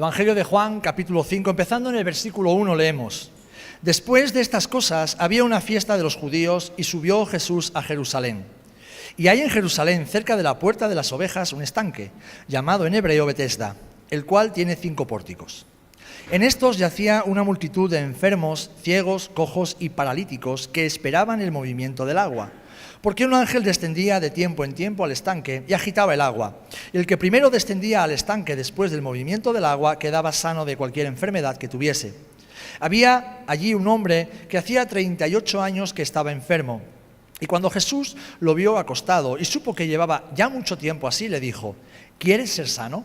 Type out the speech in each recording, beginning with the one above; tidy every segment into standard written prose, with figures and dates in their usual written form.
Evangelio de Juan, capítulo 5, empezando en el versículo 1, leemos: Después de estas cosas había una fiesta de los judíos y subió Jesús a Jerusalén. Y hay en Jerusalén, cerca de la puerta de las ovejas, un estanque, llamado en hebreo Betesda, el cual tiene 5 pórticos. En estos yacía una multitud de enfermos, ciegos, cojos y paralíticos que esperaban el movimiento del agua, porque un ángel descendía de tiempo en tiempo al estanque y agitaba el agua. Y el que primero descendía al estanque después del movimiento del agua quedaba sano de cualquier enfermedad que tuviese. Había allí un hombre que hacía 38 años que estaba enfermo. Y cuando Jesús lo vio acostado y supo que llevaba ya mucho tiempo así, le dijo: ¿Quieres ser sano?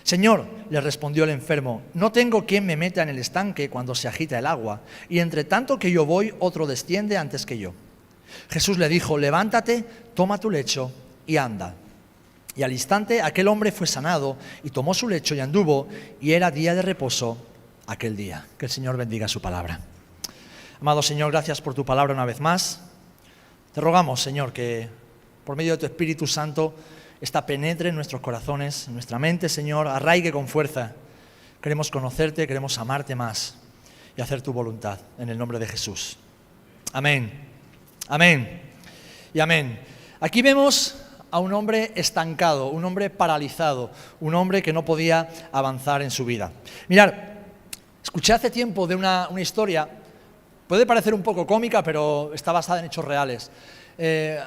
Señor, le respondió el enfermo, no tengo quien me meta en el estanque cuando se agita el agua, y entre tanto que yo voy, otro desciende antes que yo. Jesús le dijo: levántate, toma tu lecho y anda. Y al instante aquel hombre fue sanado y tomó su lecho y anduvo, y era día de reposo aquel día. Que el Señor bendiga su palabra. Amado Señor, gracias por tu palabra una vez más. Te rogamos, Señor, que por medio de tu Espíritu Santo esta penetre en nuestros corazones, en nuestra mente, Señor, arraigue con fuerza. Queremos conocerte, queremos amarte más y hacer tu voluntad, en el nombre de Jesús. Amén, amén y amén. Aquí vemos a un hombre estancado, un hombre paralizado, un hombre que no podía avanzar en su vida. Mirad, escuché hace tiempo de una historia. Puede parecer un poco cómica, pero está basada en hechos reales.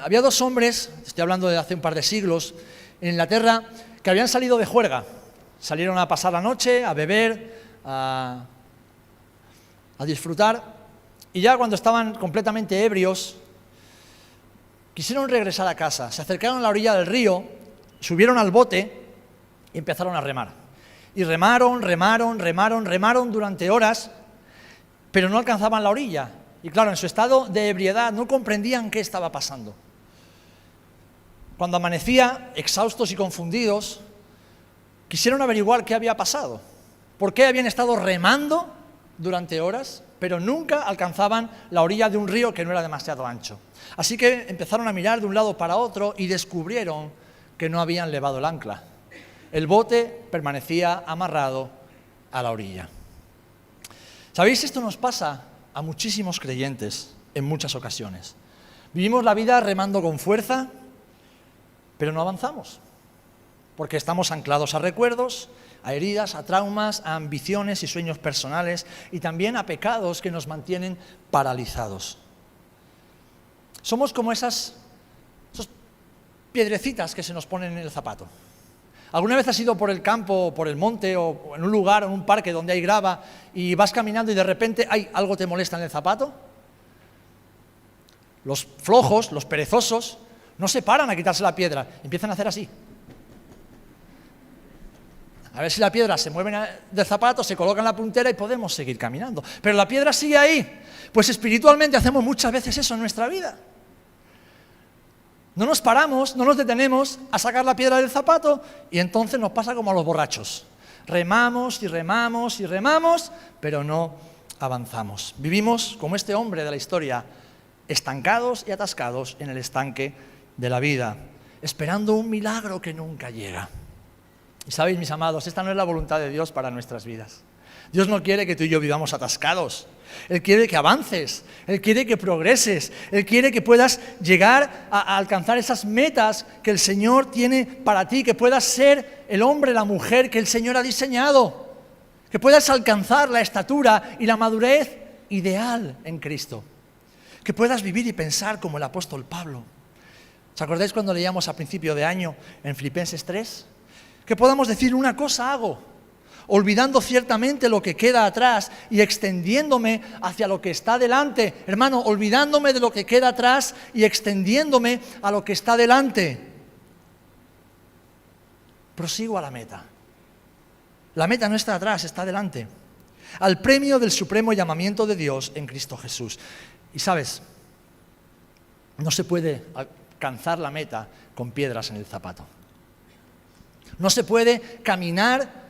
Había 2 hombres, estoy hablando de hace un par de siglos, en Inglaterra, que habían salido de juerga. Salieron a pasar la noche, a beber, a disfrutar, y ya cuando estaban completamente ebrios, quisieron regresar a casa. Se acercaron a la orilla del río, subieron al bote y empezaron a remar. Y remaron durante horas, pero no alcanzaban la orilla. Y claro, en su estado de ebriedad no comprendían qué estaba pasando. Cuando amanecía, exhaustos y confundidos, quisieron averiguar qué había pasado. ¿Por qué habían estado remando durante horas, pero nunca alcanzaban la orilla de un río que no era demasiado ancho? Así que empezaron a mirar de un lado para otro y descubrieron que no habían levado el ancla. El bote permanecía amarrado a la orilla. ¿Sabéis? Esto nos pasa a muchísimos creyentes en muchas ocasiones. Vivimos la vida remando con fuerza, pero no avanzamos, porque estamos anclados a recuerdos, a heridas, a traumas, a ambiciones y sueños personales, y también a pecados que nos mantienen paralizados. Somos como esas piedrecitas que se nos ponen en el zapato. ¿Alguna vez has ido por el campo, o por el monte, o en un lugar, o en un parque donde hay grava, y vas caminando y de repente algo te molesta en el zapato? Los flojos, los perezosos, no se paran a quitarse la piedra, empiezan a hacer así. A ver si la piedra se mueve del zapato, se coloca en la puntera y podemos seguir caminando. Pero la piedra sigue ahí. Pues espiritualmente hacemos muchas veces eso en nuestra vida. No nos paramos, no nos detenemos a sacar la piedra del zapato y entonces nos pasa como a los borrachos. Remamos y remamos y remamos, pero no avanzamos. Vivimos como este hombre de la historia, estancados y atascados en el estanque de la vida, esperando un milagro que nunca llega. Y sabéis, mis amados, esta no es la voluntad de Dios para nuestras vidas. Dios no quiere que tú y yo vivamos atascados. Él quiere que avances, Él quiere que progreses, Él quiere que puedas llegar a alcanzar esas metas que el Señor tiene para ti, que puedas ser el hombre, la mujer que el Señor ha diseñado, que puedas alcanzar la estatura y la madurez ideal en Cristo, que puedas vivir y pensar como el apóstol Pablo. ¿Os acordáis cuando leíamos a principio de año en Filipenses 3? Que podamos decir: una cosa hago, olvidando ciertamente lo que queda atrás y extendiéndome hacia lo que está delante. Hermano, olvidándome de lo que queda atrás y extendiéndome a lo que está delante. Prosigo a la meta. La meta no está atrás, está delante. Al premio del supremo llamamiento de Dios en Cristo Jesús. Y sabes, no se puede alcanzar la meta con piedras en el zapato. No se puede caminar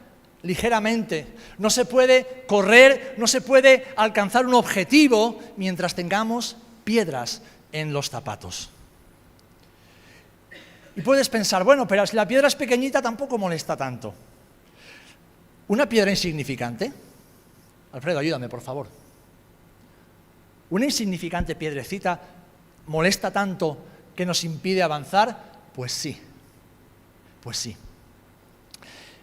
ligeramente, no se puede correr, no se puede alcanzar un objetivo mientras tengamos piedras en los zapatos. Y puedes pensar, bueno, pero si la piedra es pequeñita tampoco molesta tanto. Una piedra insignificante. Alfredo, ayúdame, por favor. ¿Una insignificante piedrecita molesta tanto que nos impide avanzar? Pues sí. Pues sí.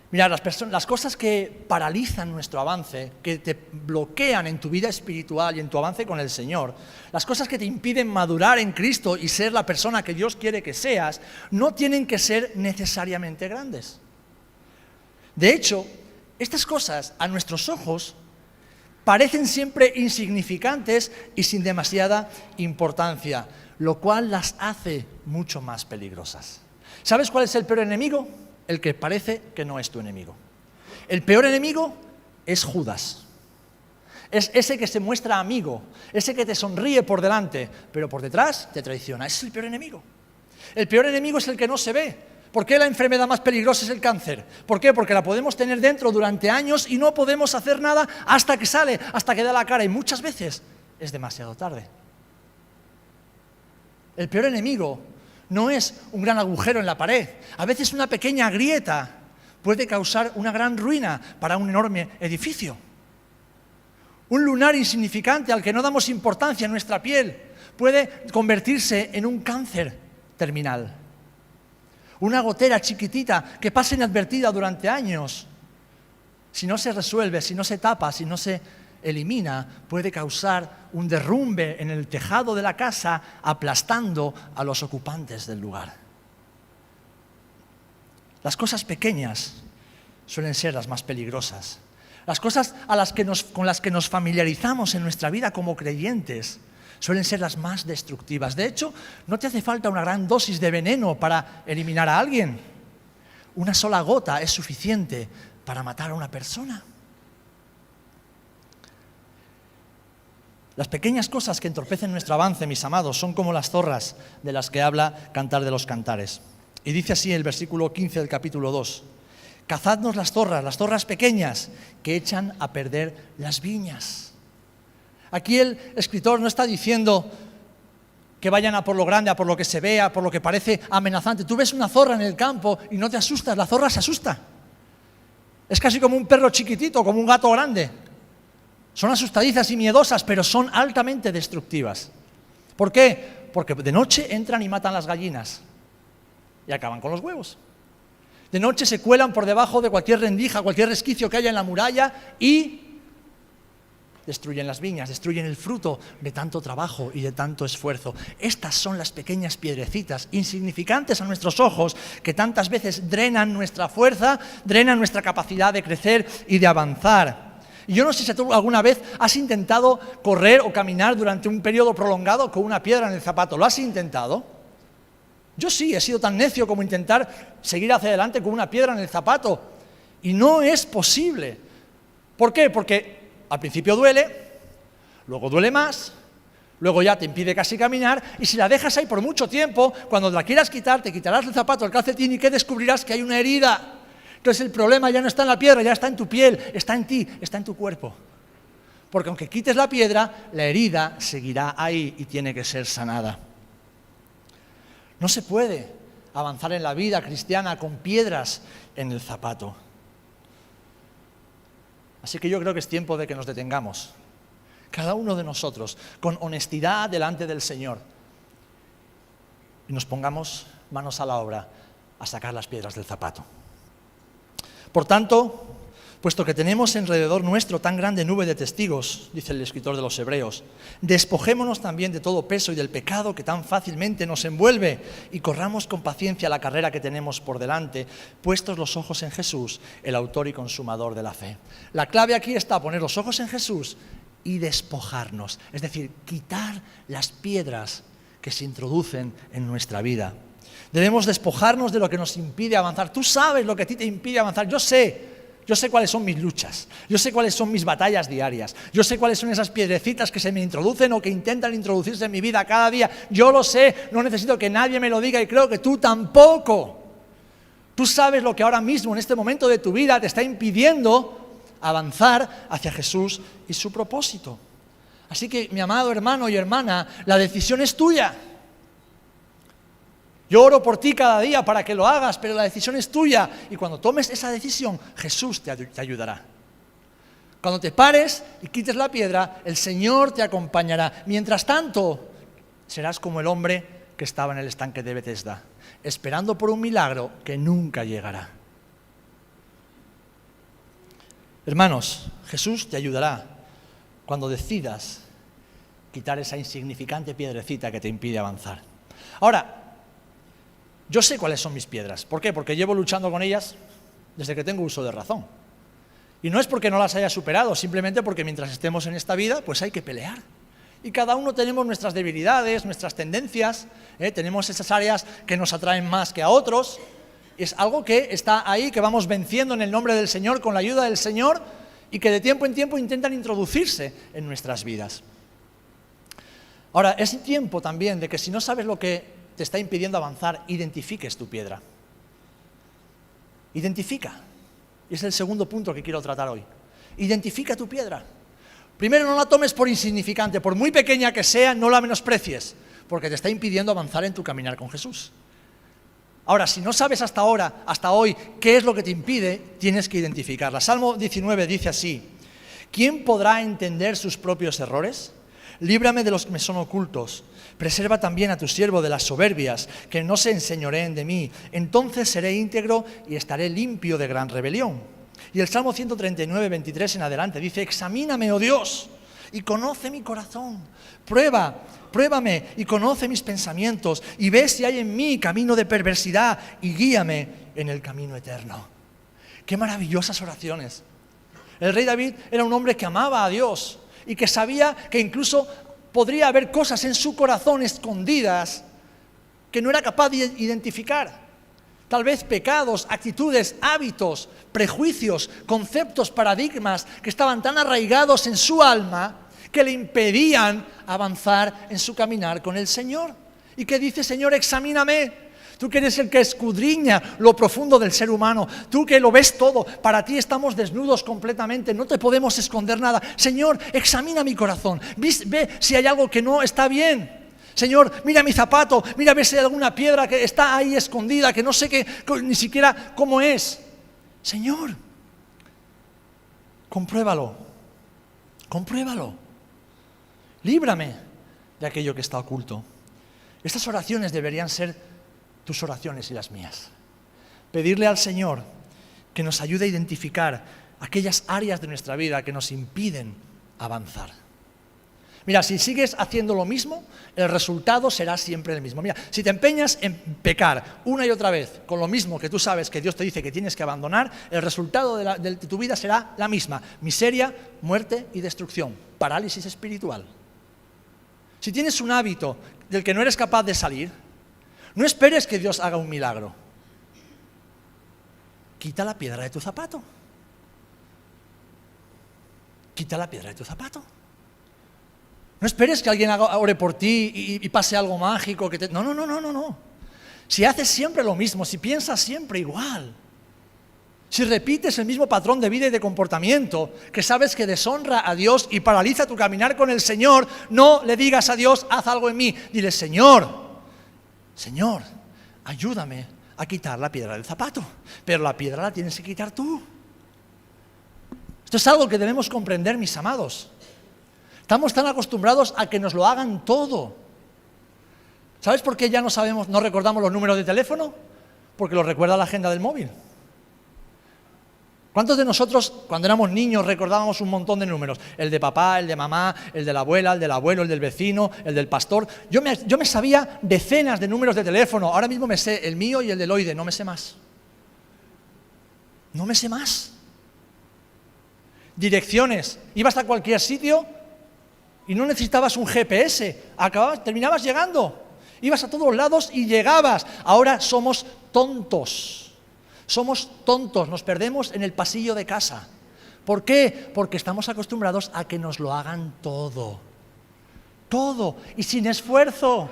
Mirad, las cosas que paralizan nuestro avance, que te bloquean en tu vida espiritual y en tu avance con el Señor, las cosas que te impiden madurar en Cristo y ser la persona que Dios quiere que seas, no tienen que ser necesariamente grandes. De hecho, estas cosas, a nuestros ojos, parecen siempre insignificantes y sin demasiada importancia, lo cual las hace mucho más peligrosas. ¿Sabes cuál es el peor enemigo? El que parece que no es tu enemigo. El peor enemigo es Judas. Es ese que se muestra amigo, ese que te sonríe por delante, pero por detrás te traiciona. Ese es el peor enemigo. El peor enemigo es el que no se ve. ¿Por qué la enfermedad más peligrosa es el cáncer? ¿Por qué? Porque la podemos tener dentro durante años y no podemos hacer nada hasta que sale, hasta que da la cara. Y muchas veces es demasiado tarde. El peor enemigo no es un gran agujero en la pared. A veces una pequeña grieta puede causar una gran ruina para un enorme edificio. Un lunar insignificante al que no damos importancia en nuestra piel puede convertirse en un cáncer terminal. Una gotera chiquitita que pasa inadvertida durante años, si no se resuelve, si no se tapa, si no se elimina, puede causar un derrumbe en el tejado de la casa, aplastando a los ocupantes del lugar. Las cosas pequeñas suelen ser las más peligrosas. Las cosas con las que nos familiarizamos en nuestra vida como creyentes suelen ser las más destructivas. De hecho, no te hace falta una gran dosis de veneno para eliminar a alguien. Una sola gota es suficiente para matar a una persona. Las pequeñas cosas que entorpecen nuestro avance, mis amados, son como las zorras de las que habla Cantar de los Cantares. Y dice así el versículo 15 del capítulo 2. Cazadnos las zorras pequeñas, que echan a perder las viñas. Aquí el escritor no está diciendo que vayan a por lo grande, a por lo que se vea, por lo que parece amenazante. Tú ves una zorra en el campo y no te asustas, la zorra se asusta. Es casi como un perro chiquitito, como un gato grande. Son asustadizas y miedosas, pero son altamente destructivas. ¿Por qué? Porque de noche entran y matan las gallinas y acaban con los huevos. De noche se cuelan por debajo de cualquier rendija, cualquier resquicio que haya en la muralla y destruyen las viñas, destruyen el fruto de tanto trabajo y de tanto esfuerzo. Estas son las pequeñas piedrecitas, insignificantes a nuestros ojos, que tantas veces drenan nuestra fuerza, drenan nuestra capacidad de crecer y de avanzar. Y yo no sé si tú alguna vez has intentado correr o caminar durante un periodo prolongado con una piedra en el zapato. ¿Lo has intentado? Yo sí, he sido tan necio como intentar seguir hacia adelante con una piedra en el zapato. Y no es posible. ¿Por qué? Porque al principio duele, luego duele más, luego ya te impide casi caminar, y si la dejas ahí por mucho tiempo, cuando la quieras quitar, te quitarás el zapato, el calcetín, y ¿qué descubrirás? Que hay una herida. Entonces el problema ya no está en la piedra, ya está en tu piel, está en ti, está en tu cuerpo. Porque aunque quites la piedra, la herida seguirá ahí y tiene que ser sanada. No se puede avanzar en la vida cristiana con piedras en el zapato. Así que yo creo que es tiempo de que nos detengamos, cada uno de nosotros, con honestidad delante del Señor, y nos pongamos manos a la obra a sacar las piedras del zapato. Por tanto, puesto que tenemos alrededor nuestro tan grande nube de testigos, dice el escritor de los Hebreos, despojémonos también de todo peso y del pecado que tan fácilmente nos envuelve y corramos con paciencia la carrera que tenemos por delante, puestos los ojos en Jesús, el autor y consumador de la fe. La clave aquí está poner los ojos en Jesús y despojarnos, es decir, quitar las piedras que se introducen en nuestra vida. Debemos despojarnos de lo que nos impide avanzar. Tú sabes lo que a ti te impide avanzar. Yo sé cuáles son mis luchas, yo sé cuáles son mis batallas diarias, yo sé cuáles son esas piedrecitas que se me introducen o que intentan introducirse en mi vida cada día. Yo lo sé, no necesito que nadie me lo diga y creo que tú tampoco. Tú sabes lo que ahora mismo, en este momento de tu vida, te está impidiendo avanzar hacia Jesús y su propósito. Así que, mi amado hermano y hermana, la decisión es tuya. Yo oro por ti cada día para que lo hagas, pero la decisión es tuya. Y cuando tomes esa decisión, Jesús te ayudará. Cuando te pares y quites la piedra, el Señor te acompañará. Mientras tanto, serás como el hombre que estaba en el estanque de Betesda, esperando por un milagro que nunca llegará. Hermanos, Jesús te ayudará cuando decidas quitar esa insignificante piedrecita que te impide avanzar. Ahora, yo sé cuáles son mis piedras. ¿Por qué? Porque llevo luchando con ellas desde que tengo uso de razón. Y no es porque no las haya superado, simplemente porque mientras estemos en esta vida, pues hay que pelear. Y cada uno tenemos nuestras debilidades, nuestras tendencias, tenemos esas áreas que nos atraen más que a otros. Es algo que está ahí, que vamos venciendo en el nombre del Señor, con la ayuda del Señor, y que de tiempo en tiempo intentan introducirse en nuestras vidas. Ahora, es tiempo también de que si no sabes lo que te está impidiendo avanzar, identifiques tu piedra. Identifica. Y es el segundo punto que quiero tratar hoy. Identifica tu piedra. Primero, no la tomes por insignificante, por muy pequeña que sea, no la menosprecies, porque te está impidiendo avanzar en tu caminar con Jesús. Ahora, si no sabes hasta ahora, hasta hoy, qué es lo que te impide, tienes que identificarla. Salmo 19 dice así: ¿quién podrá entender sus propios errores? Líbrame de los que me son ocultos. Preserva también a tu siervo de las soberbias, que no se enseñoreen de mí. Entonces seré íntegro y estaré limpio de gran rebelión. Y el Salmo 139, 23 en adelante dice: examíname, oh Dios, y conoce mi corazón. Pruébame y conoce mis pensamientos, y ve si hay en mí camino de perversidad, y guíame en el camino eterno. ¡Qué maravillosas oraciones! El rey David era un hombre que amaba a Dios y que sabía que incluso podría haber cosas en su corazón escondidas que no era capaz de identificar. Tal vez pecados, actitudes, hábitos, prejuicios, conceptos, paradigmas que estaban tan arraigados en su alma que le impedían avanzar en su caminar con el Señor. Y que dice: Señor, examíname. Tú que eres el que escudriña lo profundo del ser humano, tú que lo ves todo, para ti estamos desnudos completamente, no te podemos esconder nada. Señor, examina mi corazón, ve si hay algo que no está bien. Señor, mira mi zapato, mira a ver si hay alguna piedra que está ahí escondida, que no sé ni siquiera cómo es. Señor, compruébalo, líbrame de aquello que está oculto. Estas oraciones deberían ser tus oraciones y las mías. Pedirle al Señor que nos ayude a identificar aquellas áreas de nuestra vida que nos impiden avanzar. Mira, si sigues haciendo lo mismo, el resultado será siempre el mismo. Mira, si te empeñas en pecar una y otra vez con lo mismo que tú sabes que Dios te dice que tienes que abandonar, el resultado de tu vida será la misma: miseria, muerte y destrucción, parálisis espiritual. Si tienes un hábito del que no eres capaz de salir, no esperes que Dios haga un milagro. Quita la piedra de tu zapato. Quita la piedra de tu zapato. No esperes que alguien ore por ti y pase algo mágico. No. Si haces siempre lo mismo, si piensas siempre igual, si repites el mismo patrón de vida y de comportamiento que sabes que deshonra a Dios y paraliza tu caminar con el Señor, no le digas a Dios: haz algo en mí. Dile: Señor, ayúdame a quitar la piedra del zapato. Pero la piedra la tienes que quitar tú. Esto es algo que debemos comprender, mis amados. Estamos tan acostumbrados a que nos lo hagan todo. ¿Sabes por qué ya no recordamos los números de teléfono? Porque los recuerda la agenda del móvil. ¿Cuántos de nosotros, cuando éramos niños, recordábamos un montón de números? El de papá, el de mamá, el de la abuela, el del abuelo, el del vecino, el del pastor. Yo me sabía decenas de números de teléfono. Ahora mismo me sé el mío y el del Oide, no me sé más. Direcciones. Ibas a cualquier sitio y no necesitabas un GPS. Terminabas llegando. Ibas a todos lados y llegabas. Ahora somos tontos. Nos perdemos en el pasillo de casa. ¿Por qué? Porque estamos acostumbrados a que nos lo hagan todo, y sin esfuerzo.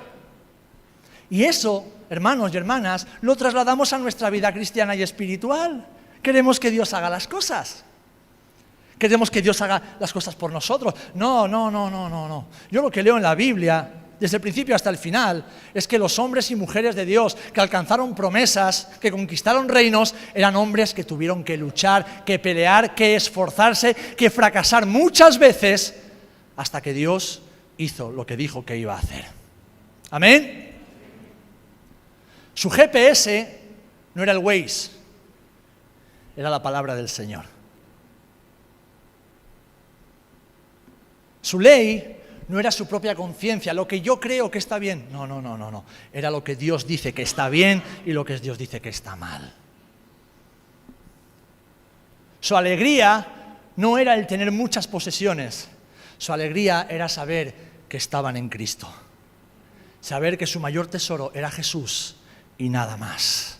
Y eso, hermanos y hermanas, lo trasladamos a nuestra vida cristiana y espiritual. Queremos que Dios haga las cosas. Queremos que Dios haga las cosas por nosotros. No. Yo lo que leo en la Biblia desde el principio hasta el final, es que los hombres y mujeres de Dios que alcanzaron promesas, que conquistaron reinos, eran hombres que tuvieron que luchar, que pelear, que esforzarse, que fracasar muchas veces hasta que Dios hizo lo que dijo que iba a hacer. ¿Amén? Su GPS no era el Waze, era la palabra del Señor. Su ley no era su propia conciencia, lo que yo creo que está bien. No. Era lo que Dios dice que está bien y lo que Dios dice que está mal. Su alegría no era el tener muchas posesiones. Su alegría era saber que estaban en Cristo. Saber que su mayor tesoro era Jesús y nada más.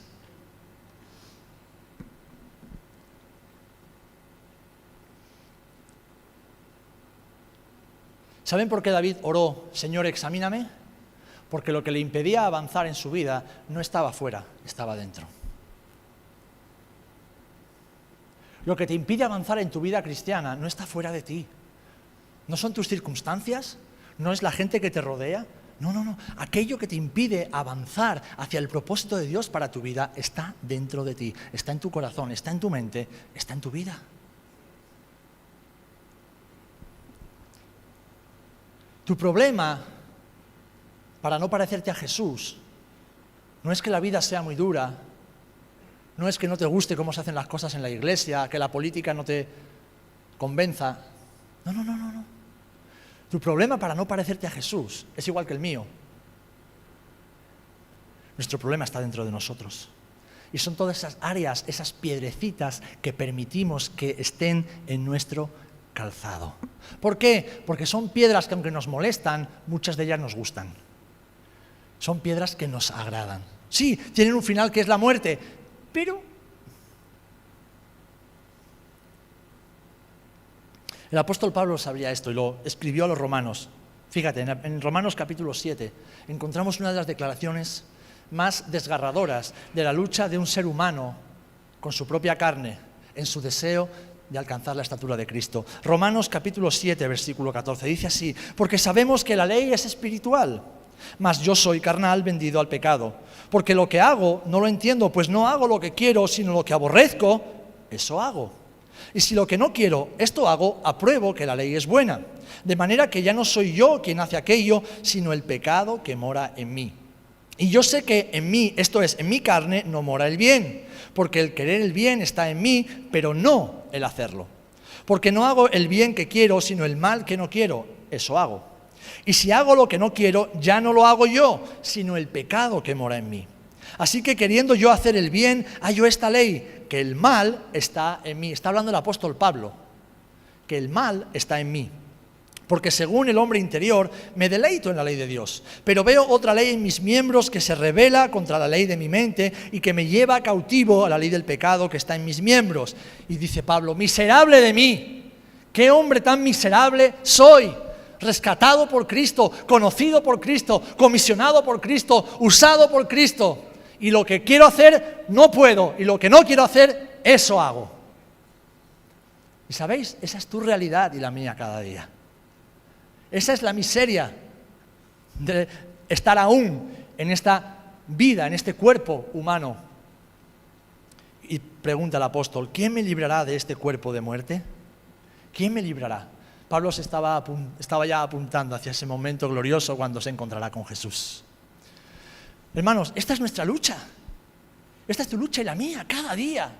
¿Saben por qué David oró, Señor, examíname? Porque lo que le impedía avanzar en su vida no estaba fuera, estaba dentro. Lo que te impide avanzar en tu vida cristiana no está fuera de ti. No son tus circunstancias, no es la gente que te rodea. No. Aquello que te impide avanzar hacia el propósito de Dios para tu vida está dentro de ti, está en tu corazón, está en tu mente, está en tu vida. Tu problema, para no parecerte a Jesús, no es que la vida sea muy dura, no es que no te guste cómo se hacen las cosas en la iglesia, que la política no te convenza. No. Tu problema para no parecerte a Jesús es igual que el mío. Nuestro problema está dentro de nosotros. Y son todas esas áreas, esas piedrecitas que permitimos que estén en nuestro calzado. ¿Por qué? Porque son piedras que aunque nos molestan, muchas de ellas nos gustan. Son piedras que nos agradan. Sí, tienen un final que es la muerte, pero el apóstol Pablo sabía esto y lo escribió a los romanos. Fíjate, en Romanos capítulo 7 encontramos una de las declaraciones más desgarradoras de la lucha de un ser humano con su propia carne, en su deseo de alcanzar la estatura de Cristo. Romanos capítulo 7, versículo 14, dice así: porque sabemos que la ley es espiritual, mas yo soy carnal, vendido al pecado. Porque lo que hago no lo entiendo, pues no hago lo que quiero, sino lo que aborrezco, eso hago. Y si lo que no quiero, esto hago, apruebo que la ley es buena. De manera que ya no soy yo quien hace aquello, sino el pecado que mora en mí. Y yo sé que en mí, esto es, en mi carne, no mora el bien, porque el querer el bien está en mí, pero no el hacerlo. Porque no hago el bien que quiero, sino el mal que no quiero, eso hago. Y si hago lo que no quiero, ya no lo hago yo, sino el pecado que mora en mí. Así que queriendo yo hacer el bien, hallo esta ley, que el mal está en mí. Está hablando el apóstol Pablo, que el mal está en mí. Porque según el hombre interior, me deleito en la ley de Dios. Pero veo otra ley en mis miembros que se rebela contra la ley de mi mente y que me lleva cautivo a la ley del pecado que está en mis miembros. Y dice Pablo, miserable de mí, ¿qué hombre tan miserable soy? Rescatado por Cristo, conocido por Cristo, comisionado por Cristo, usado por Cristo. Y lo que quiero hacer, no puedo. Y lo que no quiero hacer, eso hago. Y sabéis, esa es tu realidad y la mía cada día. Esa es la miseria de estar aún en esta vida, en este cuerpo humano. Y pregunta el apóstol, ¿quién me librará de este cuerpo de muerte? ¿Quién me librará? Pablo se estaba ya apuntando hacia ese momento glorioso cuando se encontrará con Jesús. Hermanos, esta es nuestra lucha. Esta es tu lucha y la mía, cada día.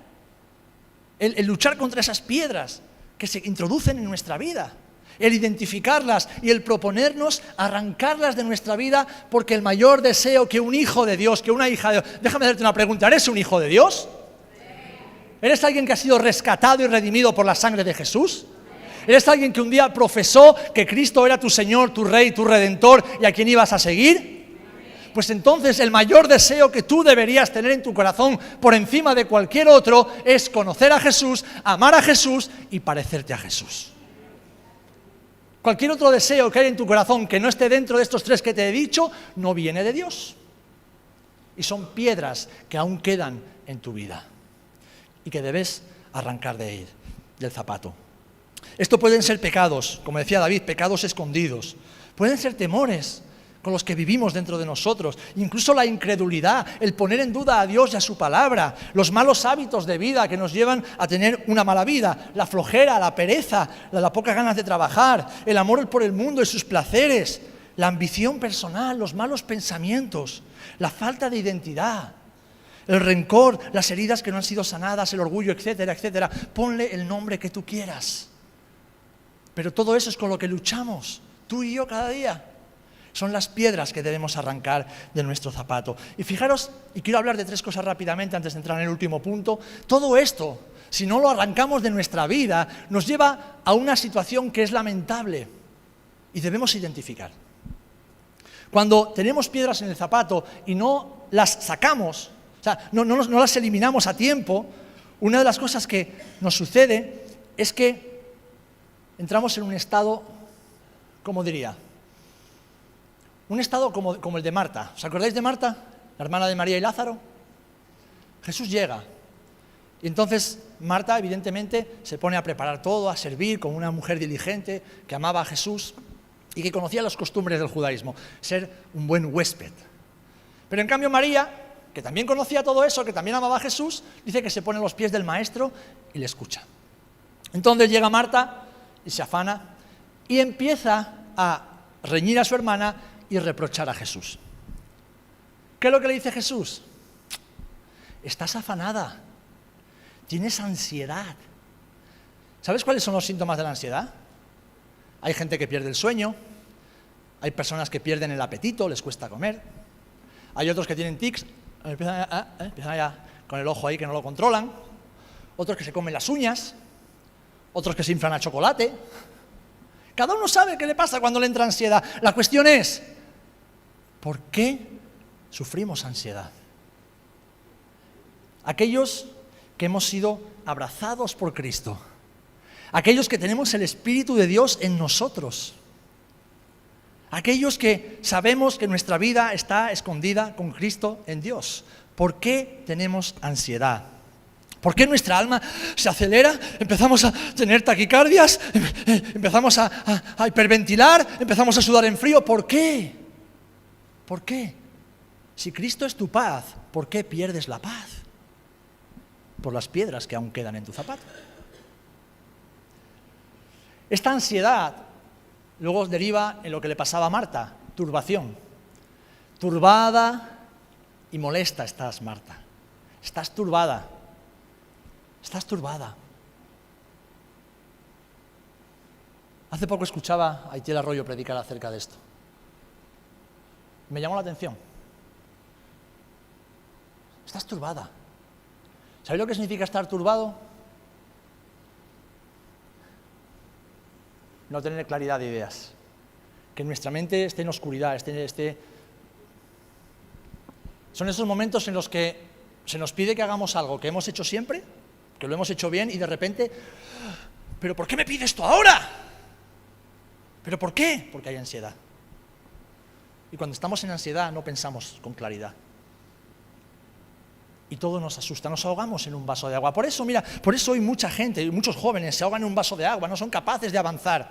El luchar contra esas piedras que se introducen en nuestra vida. El identificarlas y el proponernos arrancarlas de nuestra vida, porque el mayor deseo que un hijo de Dios, que una hija de Dios... Déjame hacerte una pregunta, ¿eres un hijo de Dios? ¿Eres alguien que ha sido rescatado y redimido por la sangre de Jesús? ¿Eres alguien que un día profesó que Cristo era tu Señor, tu Rey, tu Redentor y a quien ibas a seguir? Pues entonces el mayor deseo que tú deberías tener en tu corazón por encima de cualquier otro es conocer a Jesús, amar a Jesús y parecerte a Jesús. Cualquier otro deseo que hay en tu corazón que no esté dentro de estos tres que te he dicho, no viene de Dios. Y son piedras que aún quedan en tu vida y que debes arrancar del zapato. Esto pueden ser pecados, como decía David, pecados escondidos. Pueden ser temores, con los que vivimos dentro de nosotros, incluso la incredulidad, el poner en duda a Dios y a su palabra, los malos hábitos de vida que nos llevan a tener una mala vida, la flojera, la pereza, las pocas ganas de trabajar, el amor por el mundo y sus placeres, la ambición personal, los malos pensamientos, la falta de identidad, el rencor, las heridas que no han sido sanadas, el orgullo, etcétera, etcétera. Ponle el nombre que tú quieras. Pero todo eso es con lo que luchamos, tú y yo cada día. Son las piedras que debemos arrancar de nuestro zapato. Y fijaros, y quiero hablar de 3 cosas rápidamente antes de entrar en el último punto. Todo esto, si no lo arrancamos de nuestra vida, nos lleva a una situación que es lamentable y debemos identificar. Cuando tenemos piedras en el zapato y no las sacamos, o sea, no las eliminamos a tiempo, una de las cosas que nos sucede es que entramos en un estado, ¿cómo diría? Un estado como el de Marta. ¿Os acordáis de Marta, la hermana de María y Lázaro? Jesús llega. Y entonces Marta, evidentemente, se pone a preparar todo, a servir como una mujer diligente que amaba a Jesús y que conocía las costumbres del judaísmo, ser un buen huésped. Pero en cambio María, que también conocía todo eso, que también amaba a Jesús, dice que se pone a los pies del maestro y le escucha. Entonces llega Marta y se afana y empieza a reñir a su hermana y reprochar a Jesús. ¿Qué es lo que le dice Jesús? Estás afanada, tienes ansiedad. ¿Sabes cuáles son los síntomas de la ansiedad? Hay gente que pierde el sueño, hay personas que pierden el apetito, les cuesta comer, hay otros que tienen tics, empiezan ya con el ojo ahí que no lo controlan, otros que se comen las uñas, otros que se inflan a chocolate. Cada uno sabe qué le pasa cuando le entra ansiedad. La cuestión es, ¿por qué sufrimos ansiedad? Aquellos que hemos sido abrazados por Cristo, aquellos que tenemos el Espíritu de Dios en nosotros, aquellos que sabemos que nuestra vida está escondida con Cristo en Dios. ¿Por qué tenemos ansiedad? ¿Por qué nuestra alma se acelera? Empezamos a tener taquicardias, empezamos a hiperventilar, empezamos a sudar en frío. ¿Por qué? ¿Por qué? Si Cristo es tu paz, ¿por qué pierdes la paz? Por las piedras que aún quedan en tu zapato. Esta ansiedad luego deriva en lo que le pasaba a Marta, turbación. Turbada y molesta estás, Marta. Estás turbada. Estás turbada. Hace poco escuchaba a Itiel Arroyo predicar acerca de esto. Me llamó la atención. Estás turbada. ¿Sabéis lo que significa estar turbado? No tener claridad de ideas. Que nuestra mente esté en oscuridad, Son esos momentos en los que se nos pide que hagamos algo que hemos hecho siempre, que lo hemos hecho bien y de repente, ¿pero por qué me pide esto ahora? ¿Pero por qué? Porque hay ansiedad. Y cuando estamos en ansiedad no pensamos con claridad. Y todo nos asusta, nos ahogamos en un vaso de agua. Por eso, mira, por eso hoy mucha gente, muchos jóvenes se ahogan en un vaso de agua, no son capaces de avanzar.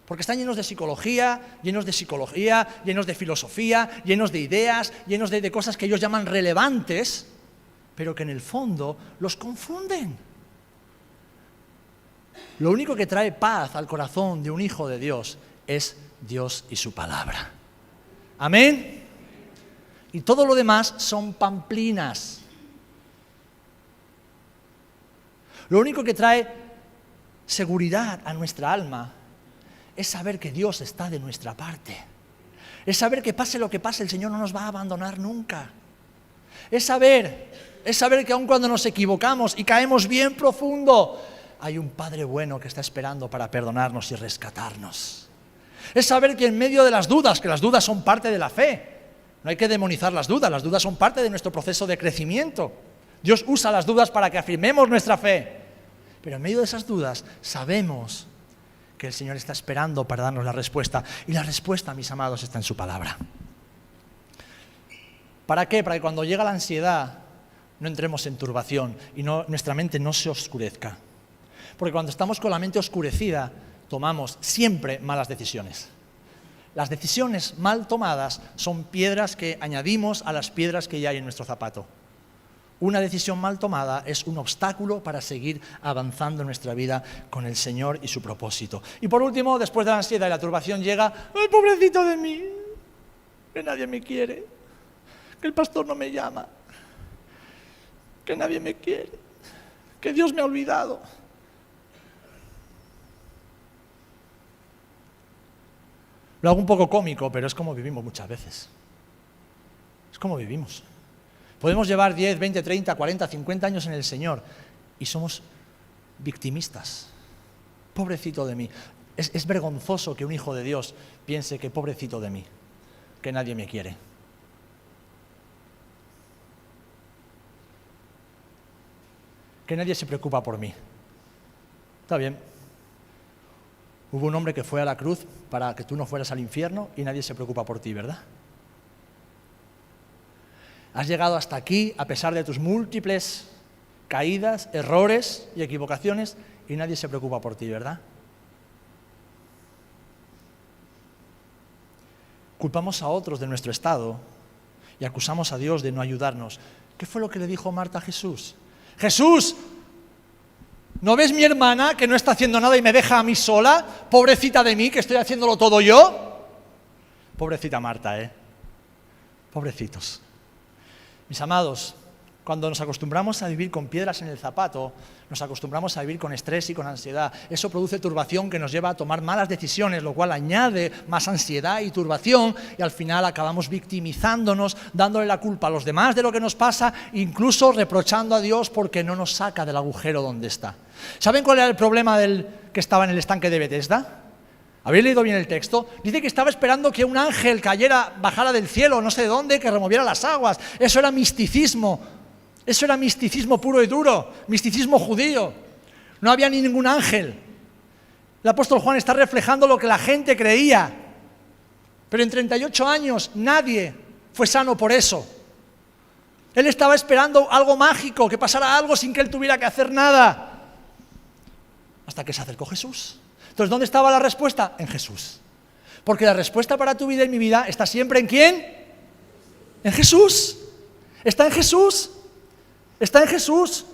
Porque están llenos de psicología, llenos de filosofía, llenos de ideas, llenos de cosas que ellos llaman relevantes, pero que en el fondo los confunden. Lo único que trae paz al corazón de un hijo de Dios es Dios y su palabra. ¿Amén? Y todo lo demás son pamplinas. Lo único que trae seguridad a nuestra alma es saber que Dios está de nuestra parte. Es saber que pase lo que pase, el Señor no nos va a abandonar nunca. Es saber que aun cuando nos equivocamos y caemos bien profundo, hay un Padre bueno que está esperando para perdonarnos y rescatarnos. Es saber que en medio de las dudas, que las dudas son parte de la fe, no hay que demonizar las dudas son parte de nuestro proceso de crecimiento. Dios usa las dudas para que afirmemos nuestra fe. Pero en medio de esas dudas sabemos que el Señor está esperando para darnos la respuesta. Y la respuesta, mis amados, está en su palabra. ¿Para qué? Para que cuando llega la ansiedad no entremos en turbación y nuestra mente no se oscurezca. Porque cuando estamos con la mente oscurecida, tomamos siempre malas decisiones. Las decisiones mal tomadas son piedras que añadimos a las piedras que ya hay en nuestro zapato. Una decisión mal tomada es un obstáculo para seguir avanzando en nuestra vida con el Señor y su propósito. Y por último, después de la ansiedad y la turbación llega, ¡ay, pobrecito de mí! Que nadie me quiere, que el pastor no me llama, que nadie me quiere, que Dios me ha olvidado. Lo hago un poco cómico, pero es como vivimos muchas veces. Es como vivimos. Podemos llevar 10, 20, 30, 40, 50 años en el Señor y somos victimistas. Pobrecito de mí. Es vergonzoso que un hijo de Dios piense que pobrecito de mí, que nadie me quiere. Que nadie se preocupa por mí. Está bien. Hubo un hombre que fue a la cruz para que tú no fueras al infierno y nadie se preocupa por ti, ¿verdad? Has llegado hasta aquí a pesar de tus múltiples caídas, errores y equivocaciones y nadie se preocupa por ti, ¿verdad? Culpamos a otros de nuestro estado y acusamos a Dios de no ayudarnos. ¿Qué fue lo que le dijo Marta a Jesús? ¡Jesús! ¿No ves mi hermana que no está haciendo nada y me deja a mí sola? Pobrecita de mí, que estoy haciéndolo todo yo. Pobrecita Marta, Pobrecitos. Mis amados, cuando nos acostumbramos a vivir con piedras en el zapato, nos acostumbramos a vivir con estrés y con ansiedad. Eso produce turbación que nos lleva a tomar malas decisiones, lo cual añade más ansiedad y turbación y al final acabamos victimizándonos, dándole la culpa a los demás de lo que nos pasa, incluso reprochando a Dios porque no nos saca del agujero donde está. ¿Saben cuál era el problema del que estaba en el estanque de Betesda? ¿Habéis leído bien el texto? Dice que estaba esperando que un ángel bajara del cielo, no sé de dónde, que removiera las aguas. Eso era misticismo. Eso era misticismo puro y duro, misticismo judío. No había ni ningún ángel. El apóstol Juan está reflejando lo que la gente creía. Pero en 38 años nadie fue sano por eso. Él estaba esperando algo mágico, que pasara algo sin que él tuviera que hacer nada. Hasta que se acercó Jesús. Entonces, ¿dónde estaba la respuesta? En Jesús. Porque la respuesta para tu vida y mi vida está siempre ¿en quién? En Jesús. Está en Jesús. Está en Jesús.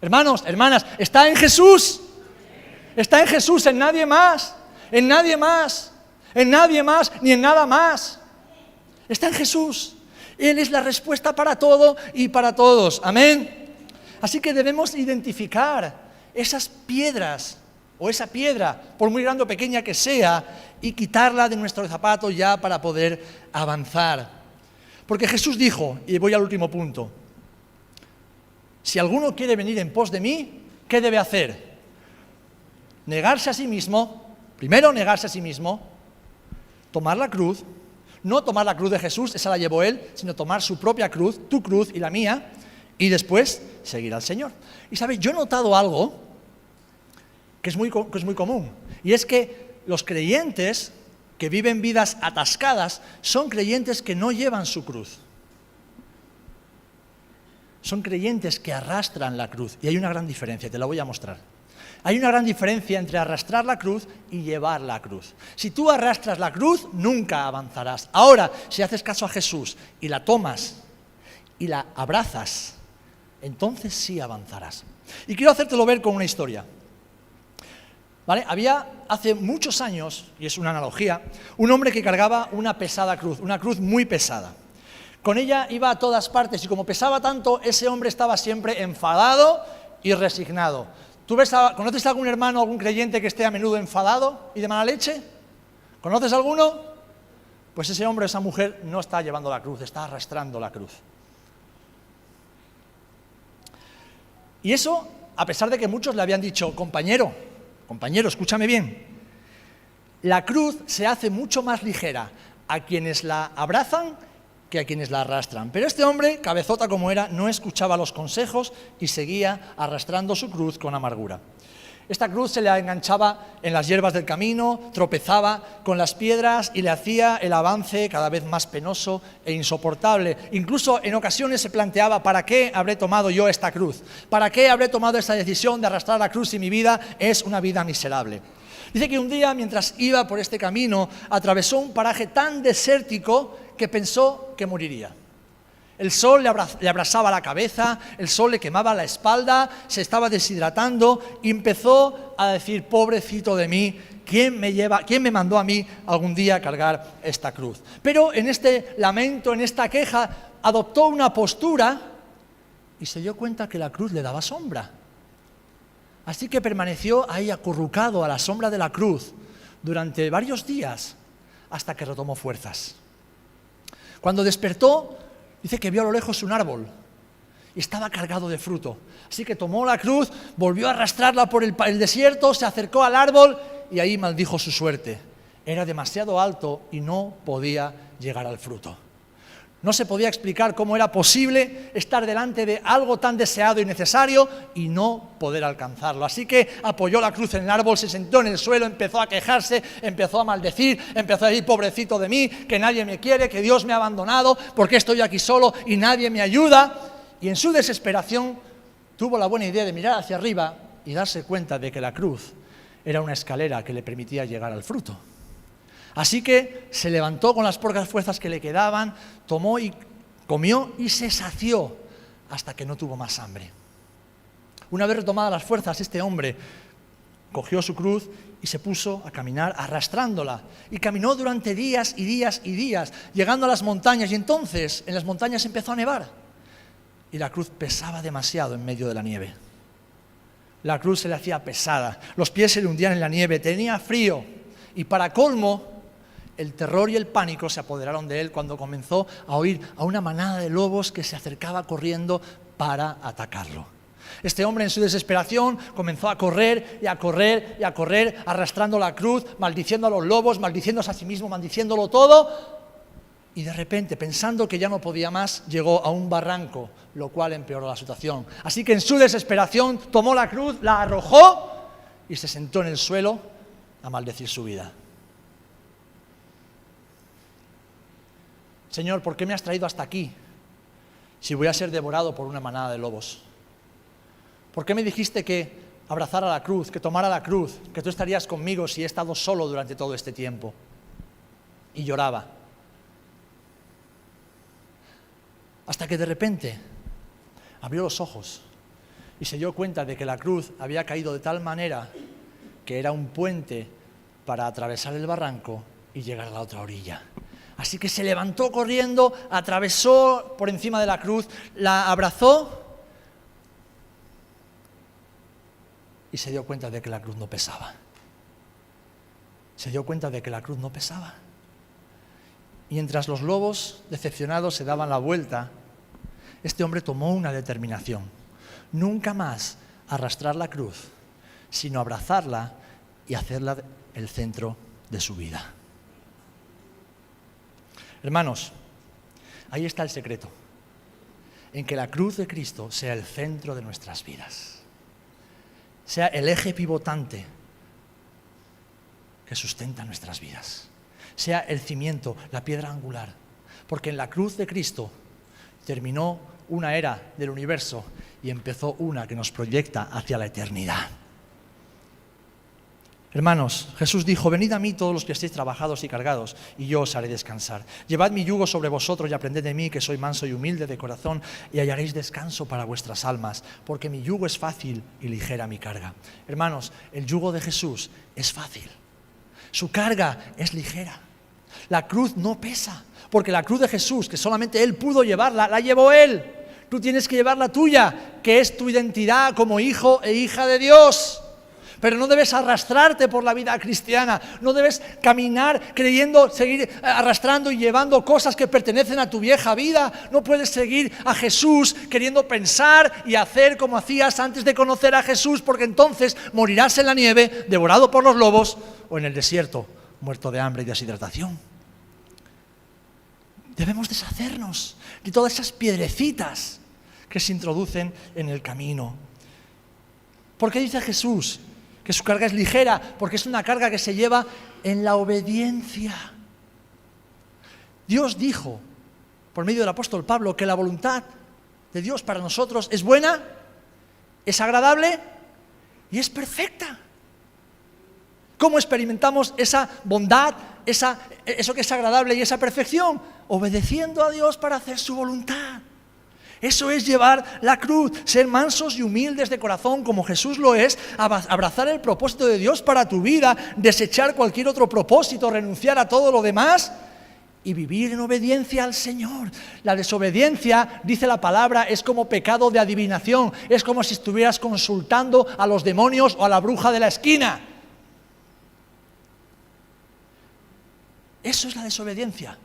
Hermanos, hermanas, está en Jesús. Está en Jesús, en nadie más. En nadie más. En nadie más, ni en nada más. Está en Jesús. Él es la respuesta para todo y para todos. Amén. Así que debemos identificar esas piedras o esa piedra, por muy grande o pequeña que sea, y quitarla de nuestro zapato ya para poder avanzar. Porque Jesús dijo, y voy al último punto, si alguno quiere venir en pos de mí, ¿qué debe hacer? Negarse a sí mismo, primero negarse a sí mismo, tomar la cruz, no tomar la cruz de Jesús, esa la llevó él, sino tomar su propia cruz, tu cruz y la mía, y después seguir al Señor. Y sabéis, yo he notado algo que es muy común, y es que los creyentes que viven vidas atascadas son creyentes que no llevan su cruz. Son creyentes que arrastran la cruz, y hay una gran diferencia, te la voy a mostrar. Hay una gran diferencia entre arrastrar la cruz y llevar la cruz. Si tú arrastras la cruz, nunca avanzarás. Ahora, si haces caso a Jesús y la tomas y la abrazas, entonces sí avanzarás. Y quiero hacértelo ver con una historia. ¿Vale? Había hace muchos años, y es una analogía, un hombre que cargaba una pesada cruz, una cruz muy pesada. Con ella iba a todas partes y como pesaba tanto, ese hombre estaba siempre enfadado y resignado. ¿Conoces a algún hermano, algún creyente que esté a menudo enfadado y de mala leche? ¿Conoces alguno? Pues ese hombre o esa mujer no está llevando la cruz, está arrastrando la cruz. Y eso, a pesar de que muchos le habían dicho, compañero, escúchame bien, la cruz se hace mucho más ligera a quienes la abrazan que a quienes la arrastran. Pero este hombre, cabezota como era, no escuchaba los consejos y seguía arrastrando su cruz con amargura. Esta cruz se le enganchaba en las hierbas del camino, tropezaba con las piedras y le hacía el avance cada vez más penoso e insoportable. Incluso en ocasiones se planteaba, ¿para qué habré tomado yo esta cruz? ¿Para qué habré tomado esta decisión de arrastrar la cruz si mi vida es una vida miserable? Dice que un día, mientras iba por este camino, atravesó un paraje tan desértico que pensó que moriría. El sol le abrasaba la cabeza, el sol le quemaba la espalda, se estaba deshidratando y empezó a decir: pobrecito de mí, ¿quién me mandó a mí algún día a cargar esta cruz? Pero en este lamento, en esta queja, adoptó una postura y se dio cuenta que la cruz le daba sombra. Así que permaneció ahí acurrucado a la sombra de la cruz durante varios días hasta que retomó fuerzas. Cuando despertó, dice que vio a lo lejos un árbol y estaba cargado de fruto. Así que tomó la cruz, volvió a arrastrarla por el desierto, se acercó al árbol y ahí maldijo su suerte. Era demasiado alto y no podía llegar al fruto. No se podía explicar cómo era posible estar delante de algo tan deseado y necesario y no poder alcanzarlo. Así que apoyó la cruz en el árbol, se sentó en el suelo, empezó a quejarse, empezó a maldecir, empezó a decir: pobrecito de mí, que nadie me quiere, que Dios me ha abandonado, porque estoy aquí solo y nadie me ayuda. Y en su desesperación tuvo la buena idea de mirar hacia arriba y darse cuenta de que la cruz era una escalera que le permitía llegar al fruto. Así que se levantó con las pocas fuerzas que le quedaban, tomó y comió y se sació hasta que no tuvo más hambre. Una vez retomadas las fuerzas, este hombre cogió su cruz y se puso a caminar arrastrándola. Y caminó durante días y días y días, llegando a las montañas. Y entonces en las montañas empezó a nevar. Y la cruz pesaba demasiado en medio de la nieve. La cruz se le hacía pesada, los pies se le hundían en la nieve, tenía frío. Y para colmo, el terror y el pánico se apoderaron de él cuando comenzó a oír a una manada de lobos que se acercaba corriendo para atacarlo. Este hombre, en su desesperación, comenzó a correr y a correr y a correr, arrastrando la cruz, maldiciendo a los lobos, maldiciéndose a sí mismo, maldiciéndolo todo. Y de repente, pensando que ya no podía más, llegó a un barranco, lo cual empeoró la situación. Así que en su desesperación tomó la cruz, la arrojó y se sentó en el suelo a maldecir su vida. Señor, ¿por qué me has traído hasta aquí si voy a ser devorado por una manada de lobos? ¿Por qué me dijiste que abrazara la cruz, que tomara la cruz, que tú estarías conmigo si he estado solo durante todo este tiempo? Y lloraba. Hasta que de repente abrió los ojos y se dio cuenta de que la cruz había caído de tal manera que era un puente para atravesar el barranco y llegar a la otra orilla. Así que se levantó corriendo, atravesó por encima de la cruz, la abrazó y se dio cuenta de que la cruz no pesaba. Se dio cuenta de que la cruz no pesaba. Y mientras los lobos, decepcionados, se daban la vuelta, este hombre tomó una determinación: nunca más arrastrar la cruz, sino abrazarla y hacerla el centro de su vida. Hermanos, ahí está el secreto, en que la cruz de Cristo sea el centro de nuestras vidas, sea el eje pivotante que sustenta nuestras vidas, sea el cimiento, la piedra angular, porque en la cruz de Cristo terminó una era del universo y empezó una que nos proyecta hacia la eternidad. Hermanos, Jesús dijo: venid a mí todos los que estéis trabajados y cargados, y yo os haré descansar. Llevad mi yugo sobre vosotros y aprended de mí, que soy manso y humilde de corazón, y hallaréis descanso para vuestras almas, porque mi yugo es fácil y ligera mi carga. Hermanos, el yugo de Jesús es fácil, su carga es ligera. La cruz no pesa, porque la cruz de Jesús, que solamente Él pudo llevarla, la llevó Él. Tú tienes que llevar la tuya, que es tu identidad como hijo e hija de Dios. Pero no debes arrastrarte por la vida cristiana, no debes caminar creyendo, seguir arrastrando y llevando cosas que pertenecen a tu vieja vida. No puedes seguir a Jesús queriendo pensar y hacer como hacías antes de conocer a Jesús, porque entonces morirás en la nieve, devorado por los lobos, o en el desierto, muerto de hambre y deshidratación. Debemos deshacernos de todas esas piedrecitas que se introducen en el camino. ¿Por qué dice Jesús que su carga es ligera? Porque es una carga que se lleva en la obediencia. Dios dijo, por medio del apóstol Pablo, que la voluntad de Dios para nosotros es buena, es agradable y es perfecta. ¿Cómo experimentamos esa bondad, eso que es agradable y esa perfección? Obedeciendo a Dios para hacer su voluntad. Eso es llevar la cruz, ser mansos y humildes de corazón como Jesús lo es, abrazar el propósito de Dios para tu vida, desechar cualquier otro propósito, renunciar a todo lo demás y vivir en obediencia al Señor. La desobediencia, dice la palabra, es como pecado de adivinación, es como si estuvieras consultando a los demonios o a la bruja de la esquina. Eso es la desobediencia.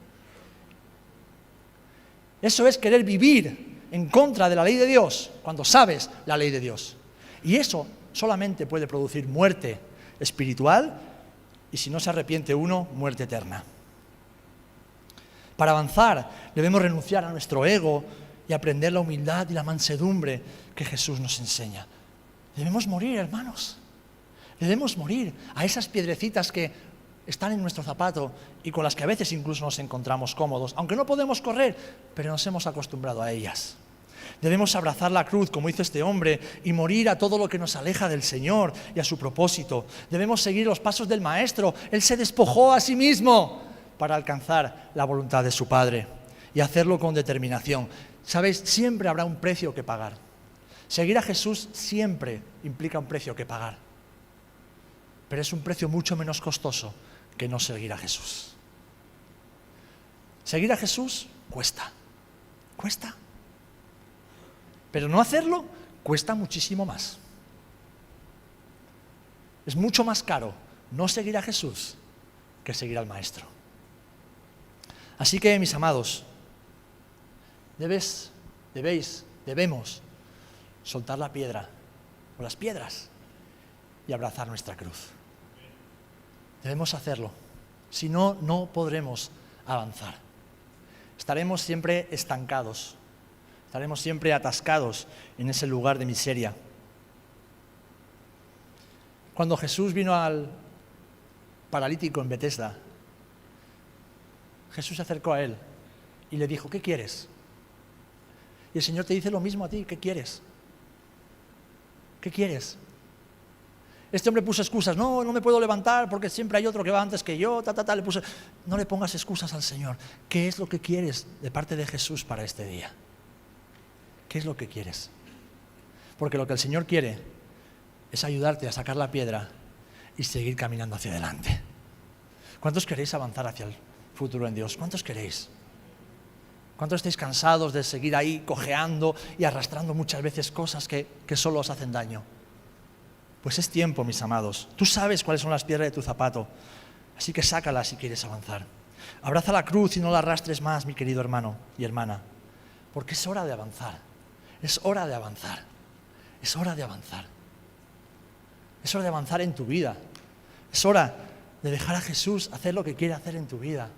Eso es querer vivir en contra de la ley de Dios, cuando sabes la ley de Dios. Y eso solamente puede producir muerte espiritual y, si no se arrepiente uno, muerte eterna. Para avanzar debemos renunciar a nuestro ego y aprender la humildad y la mansedumbre que Jesús nos enseña. Debemos morir, hermanos. Debemos morir a esas piedrecitas que están en nuestro zapato y con las que a veces incluso nos encontramos cómodos, aunque no podemos correr, pero nos hemos acostumbrado a ellas. Debemos abrazar la cruz, como hizo este hombre, y morir a todo lo que nos aleja del Señor y a su propósito. Debemos seguir los pasos del Maestro. Él se despojó a sí mismo para alcanzar la voluntad de su Padre y hacerlo con determinación. ¿Sabéis? Siempre habrá un precio que pagar. Seguir a Jesús siempre implica un precio que pagar, pero es un precio mucho menos costoso que no seguir a Jesús. Seguir a Jesús cuesta. Pero no hacerlo cuesta muchísimo más. Es mucho más caro no seguir a Jesús que seguir al Maestro. Así que, mis amados, debemos soltar la piedra o las piedras y abrazar nuestra cruz. Debemos hacerlo. Si no, no podremos avanzar. Estaremos siempre estancados. Estaremos siempre atascados en ese lugar de miseria. Cuando Jesús vino al paralítico en Betesda, Jesús se acercó a él y le dijo: ¿qué quieres? Y el Señor te dice lo mismo a ti: ¿qué quieres? ¿Qué quieres? Este hombre puso excusas: no me puedo levantar porque siempre hay otro que va antes que yo, le puso. No le pongas excusas al Señor. ¿Qué es lo que quieres de parte de Jesús para este día? ¿Qué es lo que quieres? Porque lo que el Señor quiere es ayudarte a sacar la piedra y seguir caminando hacia adelante. ¿Cuántos queréis avanzar hacia el futuro en Dios? ¿Cuántos queréis? ¿Cuántos estáis cansados de seguir ahí cojeando y arrastrando muchas veces cosas que solo os hacen daño? Pues es tiempo, mis amados. Tú sabes cuáles son las piedras de tu zapato, así que sácalas si quieres avanzar. Abraza la cruz y no la arrastres más, mi querido hermano y hermana, porque es hora de avanzar. Es hora de avanzar. Es hora de avanzar. Es hora de avanzar en tu vida. Es hora de dejar a Jesús hacer lo que quiere hacer en tu vida.